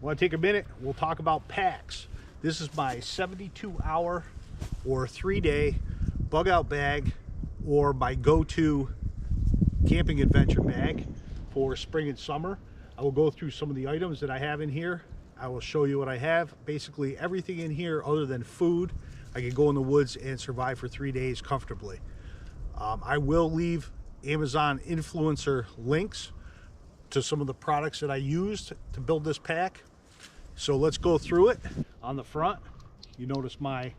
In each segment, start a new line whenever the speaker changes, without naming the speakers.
Want to take a minute? We'll talk about packs. This is my 72-hour or 3-day bug out bag, or my go-to camping adventure bag for spring and summer. I will go through some of the items that I have in here. I will show you what I have. Basically everything in here other than food. I can go in the woods and survive for 3 days comfortably. I will leave Amazon influencer links to some of the products that I used to build this pack. So let's go through it. On the front, you notice my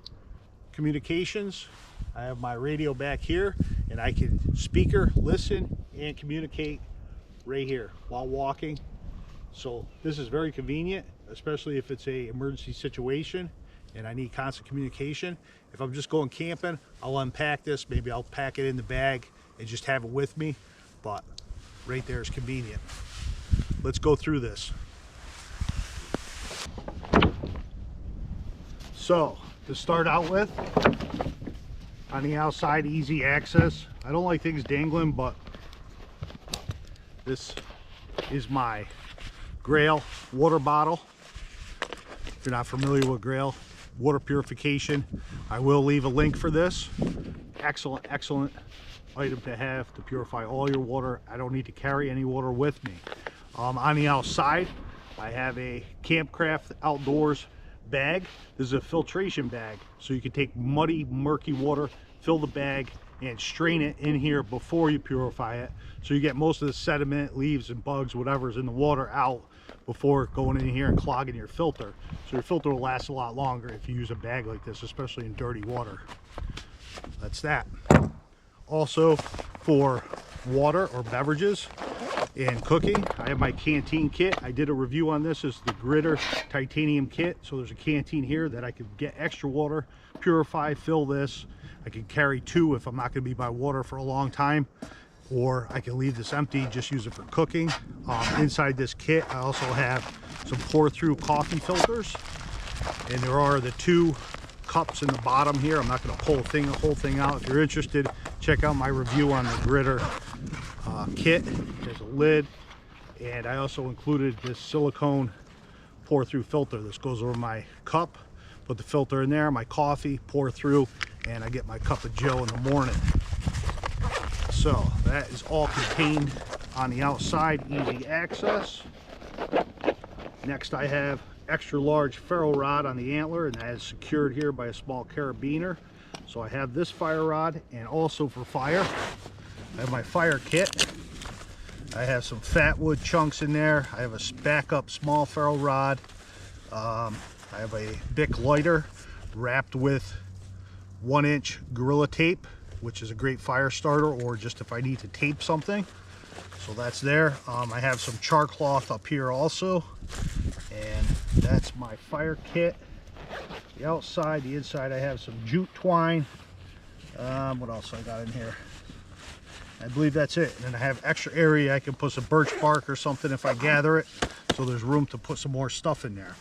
communications. I have my radio back here, and I can speaker, listen, and communicate right here while walking. So this is very convenient, especially if it's a emergency situation and I need constant communication. If I'm just going camping, I'll unpack this. Maybe I'll pack it in the bag and just have it with me, but right there is convenient. Let's go through this. So to start out with, on the outside, easy access. I don't like things dangling, but this is my Grayl water bottle. If you're not familiar with Grayl water purification, I will leave a link for this. Excellent item to have to purify all your water. I don't need to carry any water with me. On the outside, I have a Campcraft Outdoors bag. This is a filtration bag, so you can take muddy, murky water, fill the bag, and strain it in here before you purify it, so you get most of the sediment, leaves, and bugs, whatever's in the water, out before going in here and clogging your filter. So your filter will last a lot longer if you use a bag like this, especially in dirty water. That's that. Also, for water or beverages and cooking, I have my canteen kit. I did a review on this. It's the Gritr titanium kit. So there's a canteen here that I could get extra water, purify, fill this. I can carry 2 if I'm not going to be by water for a long time, or I can leave this empty, just use it for cooking. Inside this kit, I also have some pour-through coffee filters, and there are the 2 cups in the bottom here. I'm not going to pull the whole thing out. If you're interested, check out my review on the Gritr kit. There's a lid, and I also included this silicone pour-through filter. This goes over my cup. Put the filter in there, my coffee, pour through, and I get my cup of joe in the morning. So that is all contained on the outside, easy access. Next, I have extra large ferro rod on the antler, and that is secured here by a small carabiner. So I have this fire rod, and also for fire, I have my fire kit. I have some fat wood chunks in there. I have a backup small ferro rod. I have a Bic lighter wrapped with 1-inch Gorilla tape, which is a great fire starter, or just if I need to tape something. So that's there. I have some char cloth up here also, and that's my fire kit. The outside, the inside, I have some jute twine. What else I got in here? I believe that's it. And then I have extra area. I can put some birch bark or something if I gather it, so there's room to put some more stuff in there.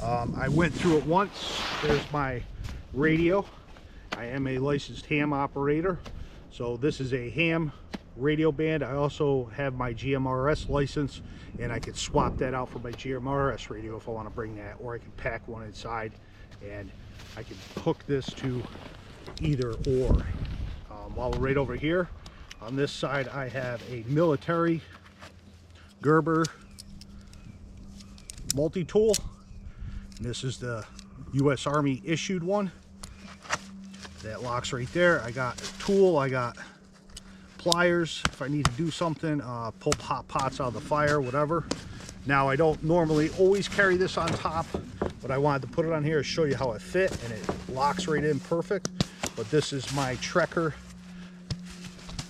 I went through it once. There's my radio. I am a licensed ham operator, so this is a ham radio band. I also have my GMRS license, and I could swap that out for my GMRS radio if I want to bring that, or I can pack one inside and I can hook this to either or. While we're right over here, on this side I have a military Gerber multi-tool. This is the US Army issued one. That locks right there. I got a tool, I got pliers if I need to do something, pull hot pots out of the fire, whatever. Now I don't normally always carry this on top, but I wanted to put it on here to show you how it fit, and it locks right in perfect. But this is my Trekker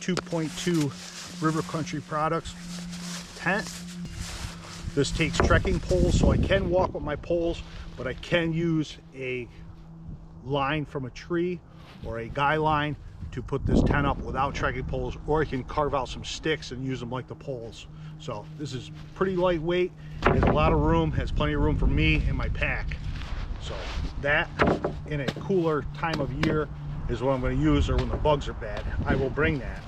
2.2 River Country Products tent. This takes trekking poles, so I can walk with my poles, but I can use a line from a tree or a guy line to put this tent up without trekking poles, or I can carve out some sticks and use them like the poles. So this is pretty lightweight, has a lot of room, has plenty of room for me and my pack. So that, in a cooler time of year, is what I'm going to use, or when the bugs are bad, I will bring that.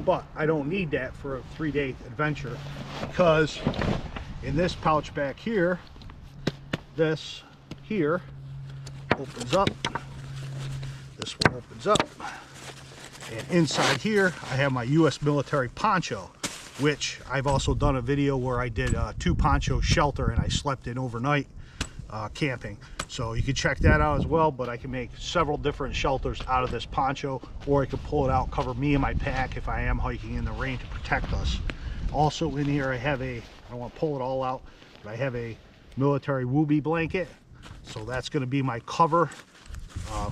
But I don't need that for a 3-day adventure, because In this pouch back here, this here opens up. This one opens up. And inside here, I have my US military poncho, which I've also done a video where I did 2 poncho shelter and I slept in overnight camping. So you can check that out as well, but I can make several different shelters out of this poncho, or I can pull it out, cover me and my pack if I am hiking in the rain to protect us. Also in here I have I don't want to pull it all out, but I have a military Woobie blanket. So that's going to be my cover,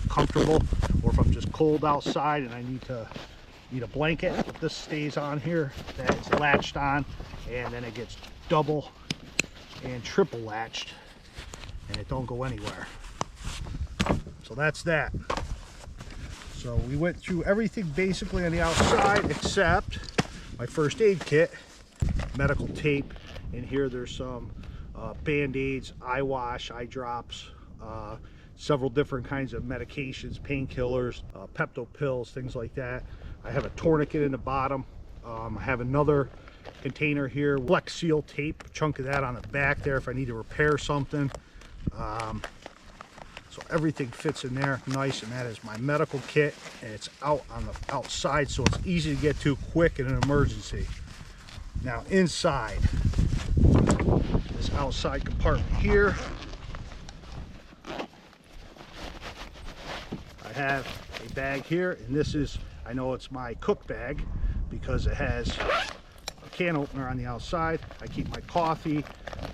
comfortable, or if I'm just cold outside and I need a blanket. But this stays on here, that is latched on, and then it gets double and triple latched, and it don't go anywhere. So that's that. So we went through everything basically on the outside except my first aid kit, medical tape. In here there's some band-aids, eye wash, eye drops, several different kinds of medications, painkillers, Pepto pills, things like that. I have a tourniquet in the bottom. I have another container here, Flex Seal tape, a chunk of that on the back there if I need to repair something. So everything fits in there nice, and that is my medical kit, and it's out on the outside, so it's easy to get to quick in an emergency. Now inside, this outside compartment here, I have a bag here, and this is, I know it's my cook bag because it has a can opener on the outside. I keep my coffee.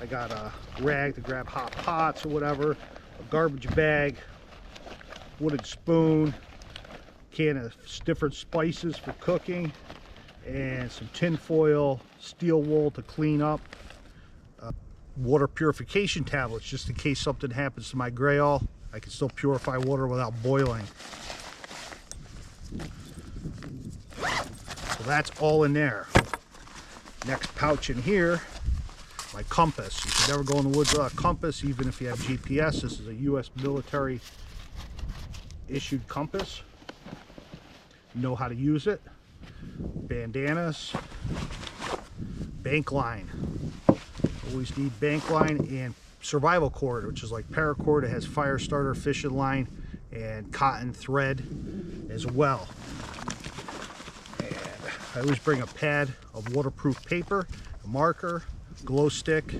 I got a rag to grab hot pots or whatever, a garbage bag, wooden spoon, can of different spices for cooking, and some tin foil, steel wool to clean up, water purification tablets just in case something happens to my Grayl. I can still purify water without boiling. So that's all in there. Next pouch in here, my compass. You can never go in the woods without a compass, even if you have GPS. This is a US military issued compass. You know how to use it. Bandanas, bank line. Always need bank line, and survival cord, which is like paracord. It has fire starter, fishing line, and cotton thread as well. And I always bring a pad of waterproof paper, a marker, glow stick,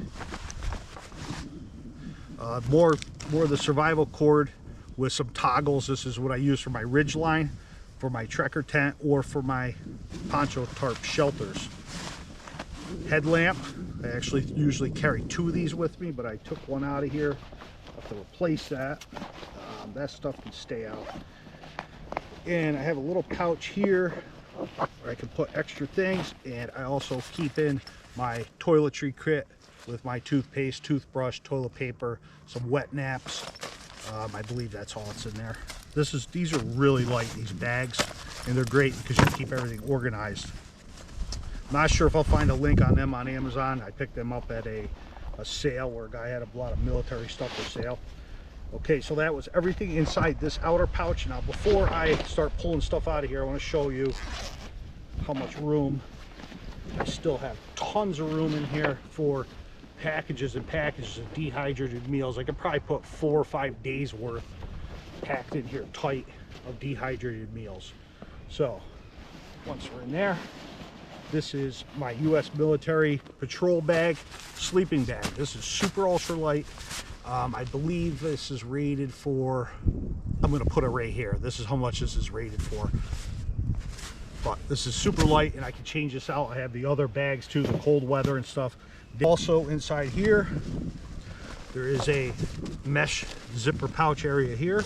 more of the survival cord with some toggles. This is what I use for my ridge line, for my trekker tent, or for my poncho tarp shelters. Headlamp. I actually usually carry 2 of these with me, but I took one out of here. I have to replace that. That stuff can stay out. And I have a little pouch here where I can put extra things, and I also keep in my toiletry kit with my toothpaste, toothbrush, toilet paper, some wet naps. I believe that's all that's in there. These are really light, these bags, and they're great because you can keep everything organized. Not sure if I'll find a link on them on Amazon. I picked them up at a sale where a guy had a lot of military stuff for sale. Okay, so that was everything inside this outer pouch. Now before I start pulling stuff out of here, I want to show you how much room. I still have tons of room in here for packages and packages of dehydrated meals. I could probably put 4 or 5 days worth packed in here tight of dehydrated meals. So once we're in there, this is my US military patrol bag, sleeping bag. This is super ultra light. I believe this is rated for, I'm going to put it right here. This is how much this is rated for. But this is super light, and I can change this out. I have the other bags too, the cold weather and stuff. Also inside here, there is a mesh zipper pouch area here.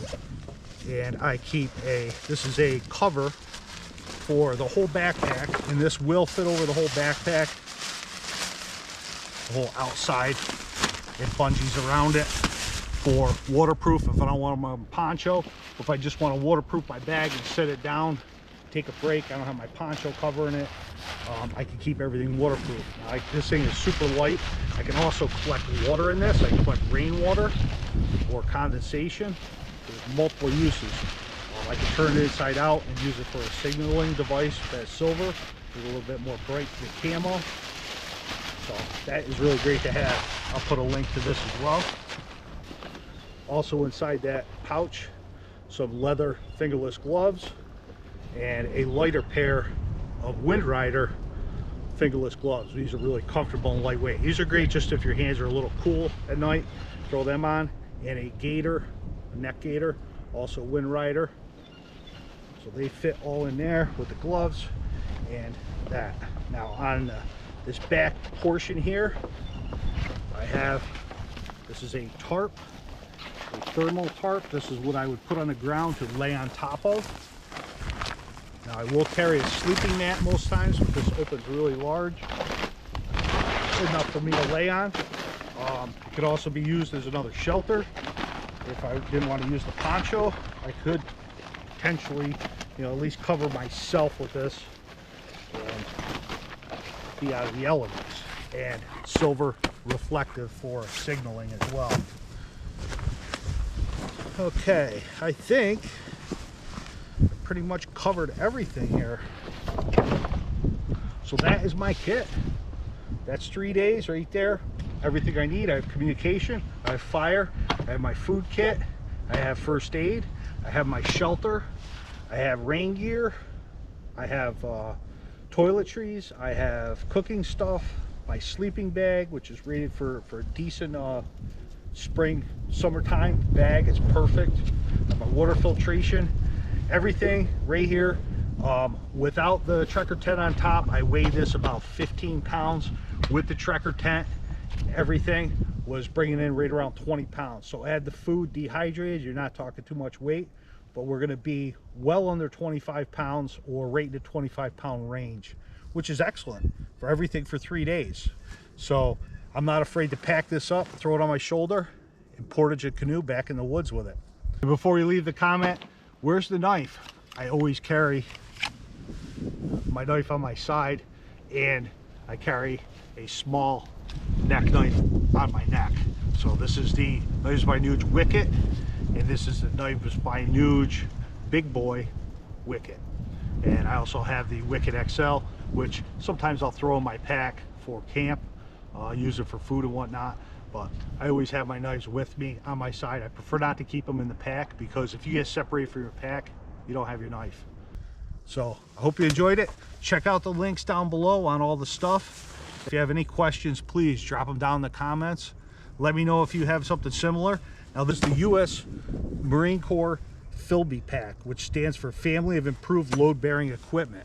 And I keep this is a cover for the whole backpack, and this will fit over the whole backpack, the whole outside. It bungees around it for waterproof if I don't want my poncho. If I just want to waterproof my bag and set it down, take a break, I don't have my poncho covering it, I can keep everything waterproof. Now, this thing is super light. I can also collect water in this. I can collect rainwater or condensation. There's multiple uses. I can turn it inside out and use it for a signaling device that's silver. It's a little bit more bright than camo. So that is really great to have. I'll put a link to this as well. Also inside that pouch, some leather fingerless gloves and a lighter pair of Wind Rider fingerless gloves. These are really comfortable and lightweight. These are great just if your hands are a little cool at night. Throw them on. And a gaiter, a neck gaiter, also Wind Rider. So they fit all in there with the gloves and that. Now on this back portion here, I have, this is a tarp, a thermal tarp. This is what I would put on the ground to lay on top of. Now I will carry a sleeping mat most times, but this opens really large. Enough for me to lay on. It could also be used as another shelter. If I didn't want to use the poncho, I could potentially, at least cover myself with this and be out of the elements. And silver reflective for signaling as well. Okay, I think I pretty much covered everything here. So that is my kit. That's 3 days right there. Everything I need. I have communication, I have fire, I have my food kit, I have first aid, I have my shelter, I have rain gear, I have toiletries, I have cooking stuff, my sleeping bag, which is rated for a decent spring, summertime bag. It's perfect. I have my water filtration, everything right here. Without the Trekker tent on top, I weighed this about 15 pounds. With the Trekker tent, everything was bringing in right around 20 pounds. So add the food, dehydrated, you're not talking too much weight, but we're going to be well under 25 pounds or right in the 25-pound range, which is excellent for everything for 3 days. So I'm not afraid to pack this up, throw it on my shoulder, and portage a canoe back in the woods with it. Before we leave the comment, where's the knife? I always carry my knife on my side, and I carry a small neck knife on my neck. So this is my Nuge Wicket, and this is the knife is my Nuge Big Boy Wicket. And I also have the Wicket XL, which sometimes I'll throw in my pack for camp, use it for food and whatnot. But I always have my knives with me on my side. I prefer not to keep them in the pack, because if you get separated from your pack, you don't have your knife. So I hope you enjoyed it. Check out the links down below on all the stuff. If you have any questions, please drop them down in the comments. Let me know if you have something similar. Now this is the U.S. Marine Corps Filbe pack, which stands for Family of Improved Load Bearing Equipment.